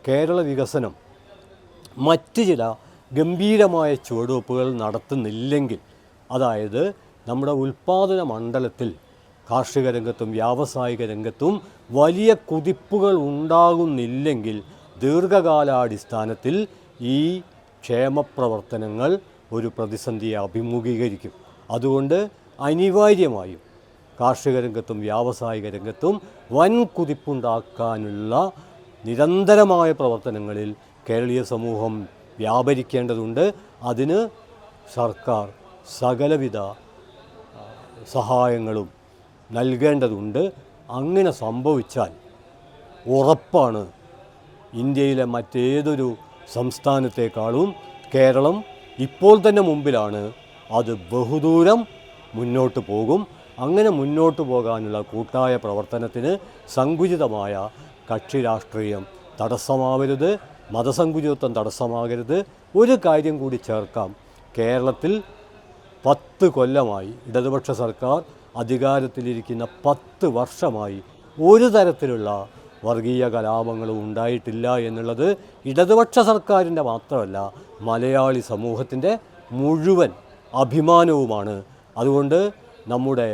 കേരള വികസനം മറ്റ് ചില ഗംഭീരമായ ചുവടുവെപ്പുകൾ നടത്തുന്നില്ലെങ്കിൽ, അതായത് നമ്മുടെ ഉൽപ്പാദന മണ്ഡലത്തിൽ കാർഷിക രംഗത്തും വ്യാവസായിക രംഗത്തും വലിയ കുതിപ്പുകൾ ഉണ്ടാകുന്നില്ലെങ്കിൽ ദീർഘകാലാടിസ്ഥാനത്തിൽ ഈ ക്ഷേമപ്രവർത്തനങ്ങൾ ഒരു പ്രതിസന്ധിയെ അഭിമുഖീകരിക്കും. അതുകൊണ്ട് അനിവാര്യമായും കാർഷിക രംഗത്തും വ്യാവസായിക രംഗത്തും വൻ കുതിപ്പുണ്ടാക്കാനുള്ള നിരന്തരമായ പ്രവർത്തനങ്ങളിൽ കേരളീയ സമൂഹം വ്യാപരിക്കേണ്ടതുണ്ട്. അതിന് സർക്കാർ സകലവിധ സഹായങ്ങളും നൽകേണ്ടതുണ്ട്. അങ്ങനെ സംഭവിച്ചാൽ ഉറപ്പാണ് ഇന്ത്യയിലെ മറ്റേതൊരു സംസ്ഥാനത്തേക്കാളും കേരളം ഇപ്പോൾ തന്നെ മുമ്പിലാണ്. അത് ബഹുദൂരം മുന്നോട്ട് പോകും. അങ്ങനെ മുന്നോട്ട് പോകാനുള്ള കൂട്ടായ പ്രവർത്തനത്തിന് സങ്കുചിതമായ കക്ഷി രാഷ്ട്രീയം തടസ്സമാവരുത്, മതസങ്കുചിതത്വം തടസ്സമാകരുത്. ഒരു കാര്യം കൂടി ചേർക്കാം. കേരളത്തിൽ 10 കൊല്ലമായി ഇടതുപക്ഷ സർക്കാർ അധികാരത്തിലിരിക്കുന്ന 10 വർഷമായി ഒരു തരത്തിലുള്ള വർഗീയ കലാപങ്ങളും ഉണ്ടായിട്ടില്ല എന്നുള്ളത് ഇടതുപക്ഷ സർക്കാരിൻ്റെ മാത്രമല്ല, മലയാളി സമൂഹത്തിൻ്റെ മുഴുവൻ അഭിമാനവുമാണ്. അതുകൊണ്ട് നമ്മുടെ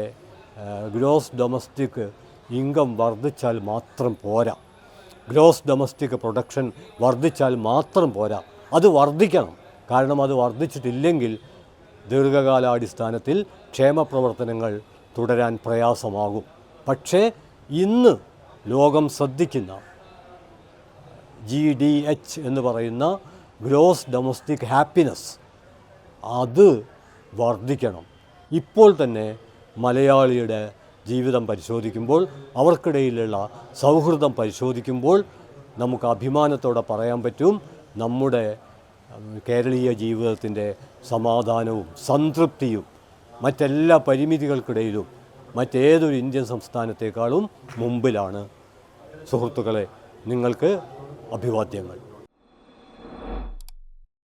ഗ്രോസ് ഡൊമസ്റ്റിക് ഇൻകം വർദ്ധിച്ചാൽ മാത്രം പോരാ, ഗ്രോസ് ഡൊമസ്റ്റിക് പ്രൊഡക്ഷൻ വർദ്ധിച്ചാൽ മാത്രം പോരാ, അത് വർദ്ധിക്കണം. കാരണം അത് വർദ്ധിച്ചിട്ടില്ലെങ്കിൽ ദീർഘകാലാടിസ്ഥാനത്തിൽ ക്ഷേമപ്രവർത്തനങ്ങൾ തുടരാൻ പ്രയാസമാകും. പക്ഷേ ഇന്ന് ലോകം ശ്രദ്ധിക്കുന്ന GDH എന്ന് പറയുന്ന ഗ്രോസ് ഡൊമസ്റ്റിക് ഹാപ്പിനെസ്, അത് വർദ്ധിക്കണം. ഇപ്പോൾ തന്നെ മലയാളിയുടെ ജീവിതം പരിശോധിക്കുമ്പോൾ, അവർക്കിടയിലുള്ള സൗഹൃദം പരിശോധിക്കുമ്പോൾ നമുക്ക് അഭിമാനത്തോടെ പറയാൻ പറ്റും, നമ്മുടെ കേരളീയ ജീവിതത്തിൻ്റെ സമാധാനവും സംതൃപ്തിയും മറ്റെല്ലാ പരിമിതികൾക്കിടയിലും മറ്റേതൊരു ഇന്ത്യൻ സംസ്ഥാനത്തേക്കാളും മുമ്പിലാണ്. സുഹൃത്തുക്കളെ, നിങ്ങൾക്ക് അഭിവാദ്യങ്ങൾ.